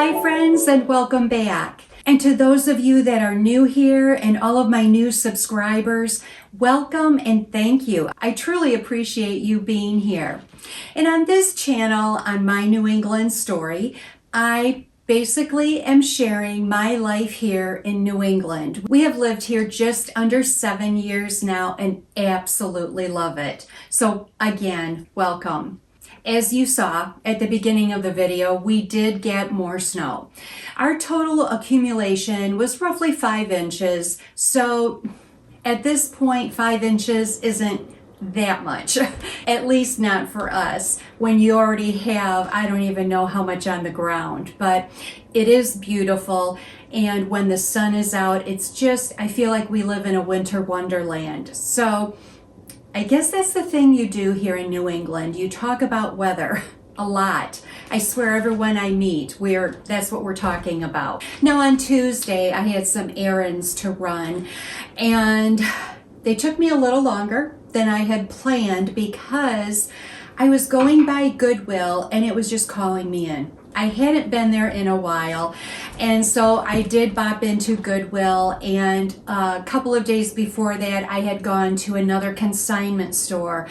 Hi friends, and welcome back. And to those of you that are new here and all of my new subscribers, welcome and thank you. I truly appreciate you being here. And on this channel, on My New England Story, I basically am sharing my life here in New England. We have lived here just under 7 years now and absolutely love it. So again, welcome. As you saw at the beginning of the video, we did get more snow. Our total accumulation was roughly 5 inches. So at this point, 5 inches isn't that much, at least not for us, when you already have, I don't even know how much on the ground, but it is beautiful. And when the sun is out, it's just, I feel like we live in a winter wonderland. So I guess that's the thing you do here in New England. You talk about weather a lot. I swear everyone I meet, that's what we're talking about. Now on Tuesday, I had some errands to run and they took me a little longer than I had planned because I was going by Goodwill and it was just calling me in. I hadn't been there in a while, and so I did bop into Goodwill, and a couple of days before that I had gone to another consignment store.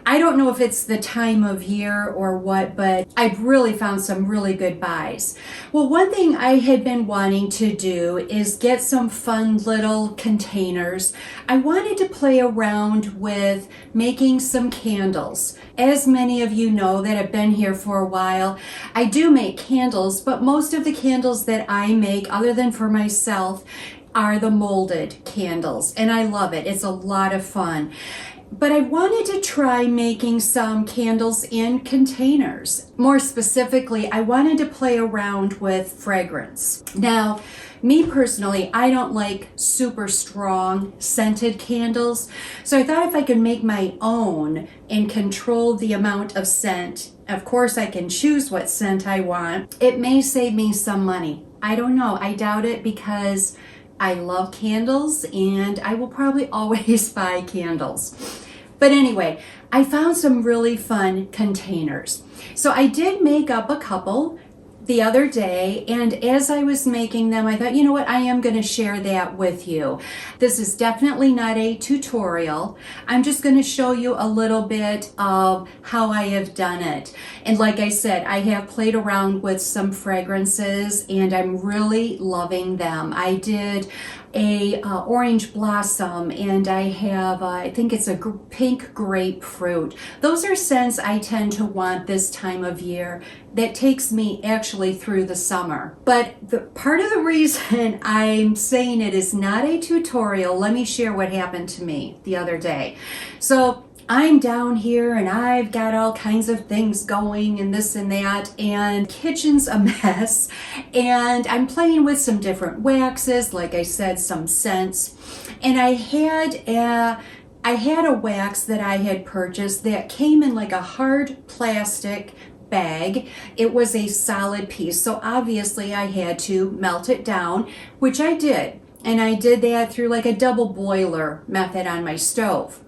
I don't know if it's the time of year or what, but I've really found some really good buys. Well, one thing I had been wanting to do is get some fun little containers. I wanted to play around with making some candles. As many of you know that have been here for a while, I do make candles, but most of the candles that I make, other than for myself, are the molded candles, and I love it. It's a lot of fun. But I wanted to try making some candles in containers. More specifically, I wanted to play around with fragrance. Now, me personally, I don't like super strong scented candles. So I thought if I could make my own and control the amount of scent, of course I can choose what scent I want, it may save me some money. I don't know. I doubt it because I love candles and I will probably always buy candles. But anyway, I found some really fun containers. So I did make up a couple the other day, and as I was making them, I thought, you know what, I am going to share that with you. This is definitely not a tutorial. I'm just going to show you a little bit of how I have done it. And like I said, I have played around with some fragrances and I'm really loving them. I did a orange blossom, and I have I think it's a pink grapefruit. Those are scents I tend to want this time of year. That takes me actually through the summer. But the part of the reason I'm saying it is not a tutorial, let me share what happened to me the other day. So I'm down here and I've got all kinds of things going and this and that, and kitchen's a mess, and I'm playing with some different waxes, like I said, some scents, and I had a wax that I had purchased that came in like a hard plastic bag. It was a solid piece, so obviously I had to melt it down, which I did, and I did that through like a double boiler method on my stove.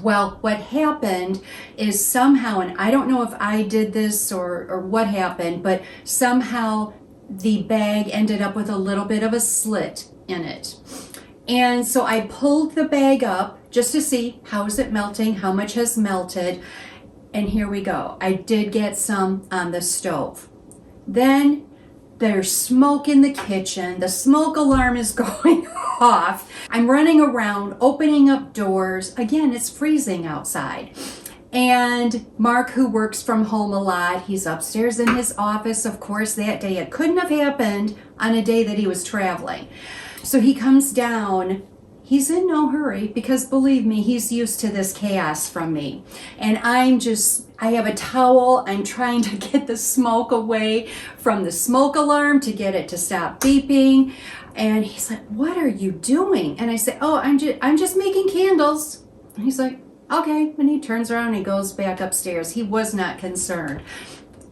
Well, what happened is somehow, and I don't know if I did this or what happened, but somehow the bag ended up with a little bit of a slit in it. And so I pulled the bag up just to see how is it melting, how much has melted. And here we go. I did get some on the stove. Then there's smoke in the kitchen. The smoke alarm is going off. I'm running around, opening up doors. Again, it's freezing outside. And Mark, who works from home a lot, he's upstairs in his office, of course, that day. It couldn't have happened on a day that he was traveling. So he comes down. He's in no hurry because, believe me, he's used to this chaos from me. And I have a towel. I'm trying to get the smoke away from the smoke alarm to get it to stop beeping. And he's like, "What are you doing?" And I say, "Oh, I'm just making candles." And he's like, "Okay." And he turns around and he goes back upstairs. He was not concerned.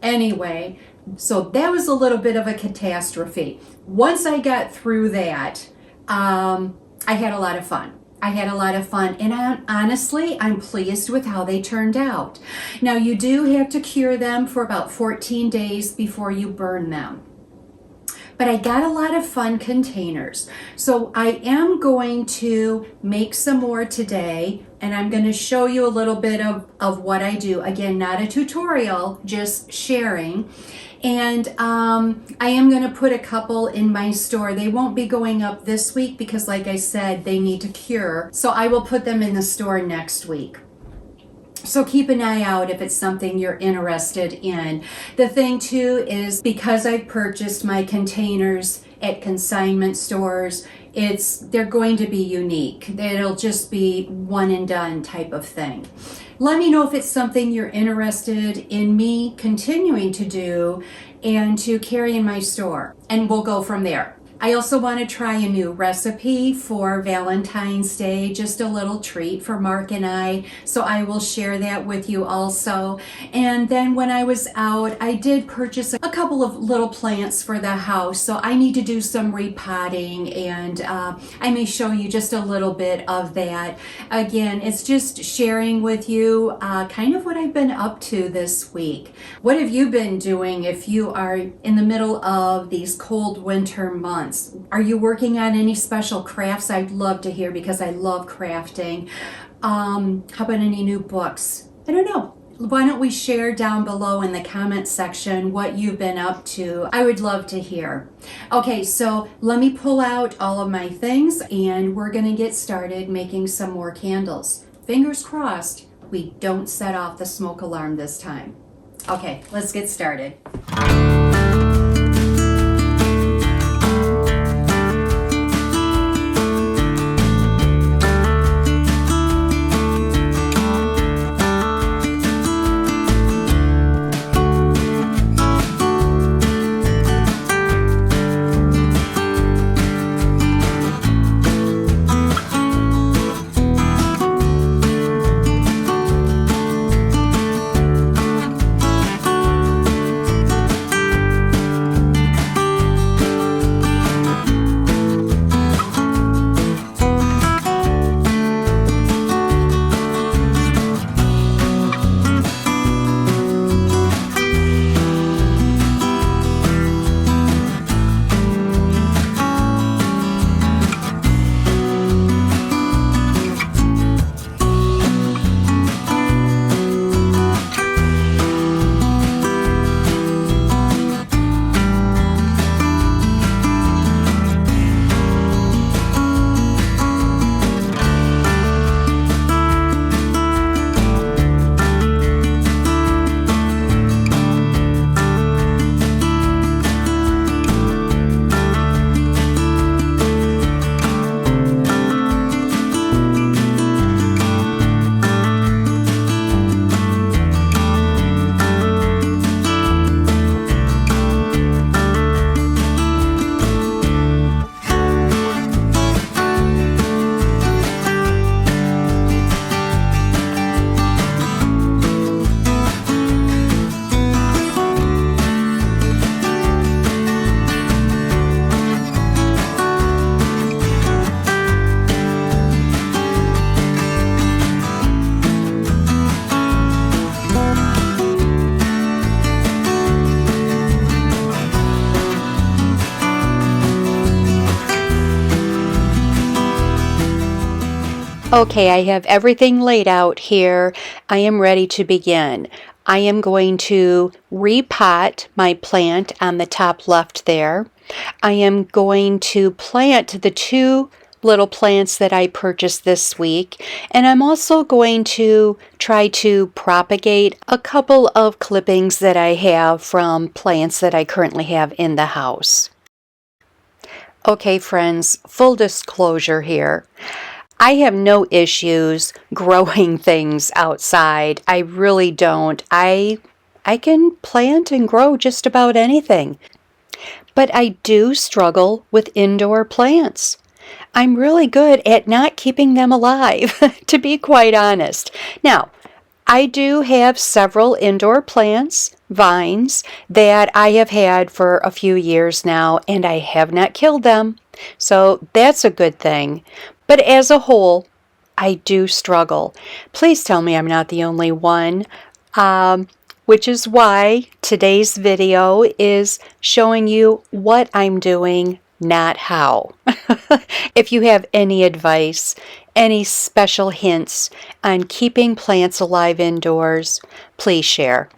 Anyway, so that was a little bit of a catastrophe. Once I got through that, I had a lot of fun. And honestly, I'm pleased with how they turned out. Now, you do have to cure them for about 14 days before you burn them. but I got a lot of fun containers. So I am going to make some more today, and I'm going to show you a little bit of what I do. Again, not a tutorial, just sharing. And I am going to put a couple in my store. They won't be going up this week because, like I said, they need to cure. So I will put them in the store next week. So keep an eye out if it's something you're interested in. The thing too is, because I've purchased my containers at consignment stores, they're going to be unique. It'll just be one and done type of thing. Let me know if it's something you're interested in me continuing to do and to carry in my store, and we'll go from there. I also want to try a new recipe for Valentine's Day, just a little treat for Mark and I, so I will share that with you also. And then when I was out, I did purchase a couple of little plants for the house, so I need to do some repotting, and I may show you just a little bit of that. Again, it's just sharing with you kind of what I've been up to this week. What have you been doing if you are in the middle of these cold winter months? Are you working on any special crafts? I'd love to hear, because I love crafting. How about any new books? I don't know. Why don't we share down below in the comment section what you've been up to? I would love to hear. Okay, so let me pull out all of my things, and we're going to get started making some more candles. Fingers crossed we don't set off the smoke alarm this time. Okay, let's get started. Okay, I have everything laid out here. I am ready to begin. I am going to repot my plant on the top left there. I am going to plant the two little plants that I purchased this week, and I'm also going to try to propagate a couple of clippings that I have from plants that I currently have in the house. Okay, friends, full disclosure here. I have no issues growing things outside. I really don't. I can plant and grow just about anything. But I do struggle with indoor plants. I'm really good at not keeping them alive, to be quite honest. Now, I do have several indoor plants, vines, that I have had for a few years now, and I have not killed them. So that's a good thing. But as a whole, I do struggle. Please tell me I'm not the only one. which is why today's video is showing you what I'm doing, not how. If you have any advice, any special hints on keeping plants alive indoors, please share.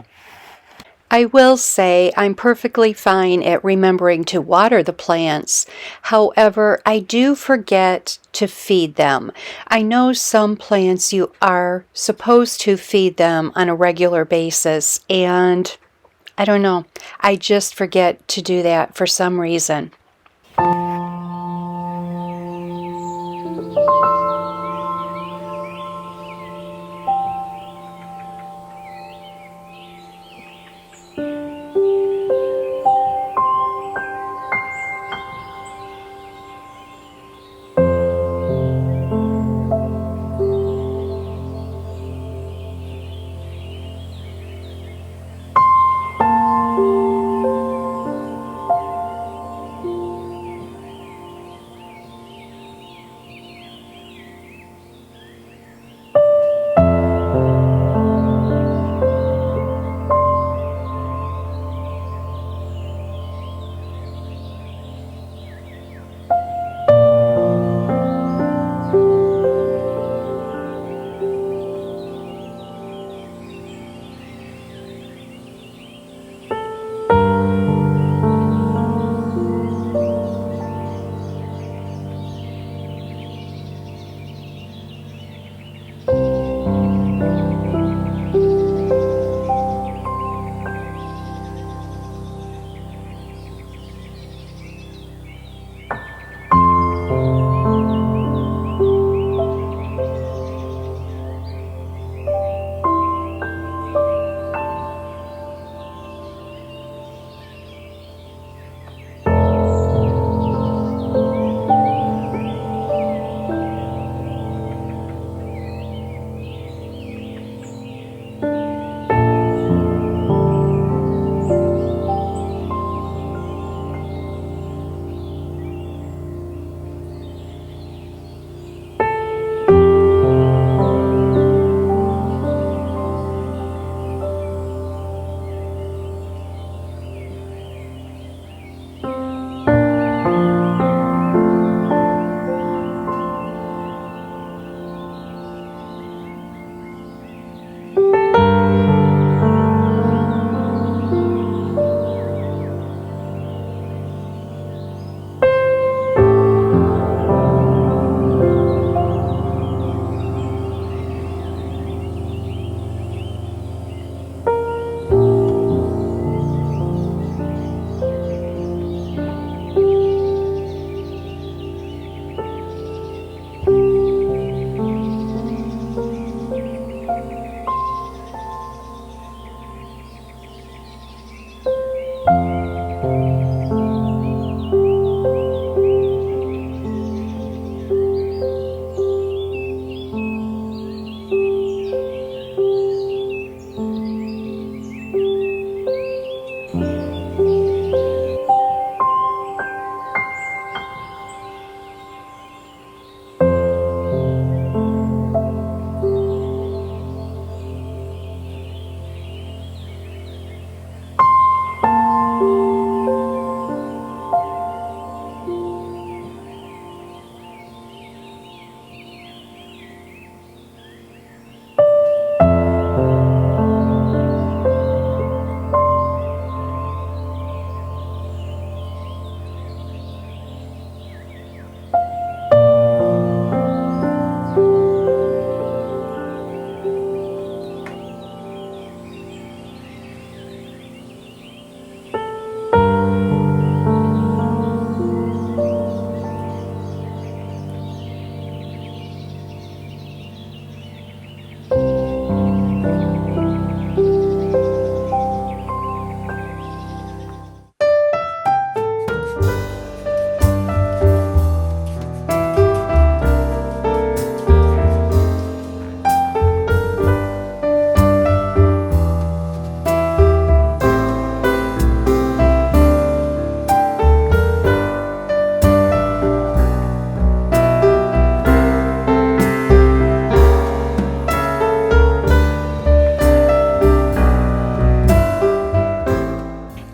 I will say I'm perfectly fine at remembering to water the plants. However, I do forget to feed them. I know some plants you are supposed to feed them on a regular basis, and I don't know. I just forget to do that for some reason.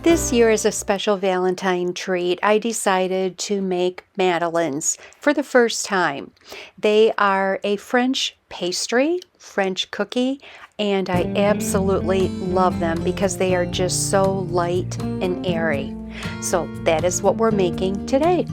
This year, as a special Valentine treat, I decided to make Madeleines for the first time. They are a French pastry, French cookie, and I absolutely love them because they are just so light and airy. So that is what we're making today.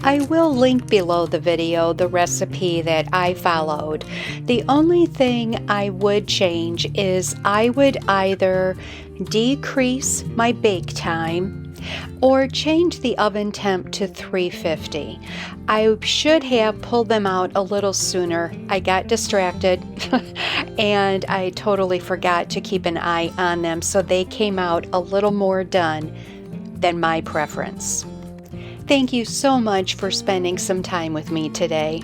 I will link below the video the recipe that I followed. The only thing I would change is I would either decrease my bake time or change the oven temp to 350. I should have pulled them out a little sooner. I got distracted and I totally forgot to keep an eye on them, so they came out a little more done than my preference. Thank you so much for spending some time with me today.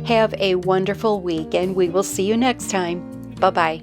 Have a wonderful week, and we will see you next time. Bye-bye.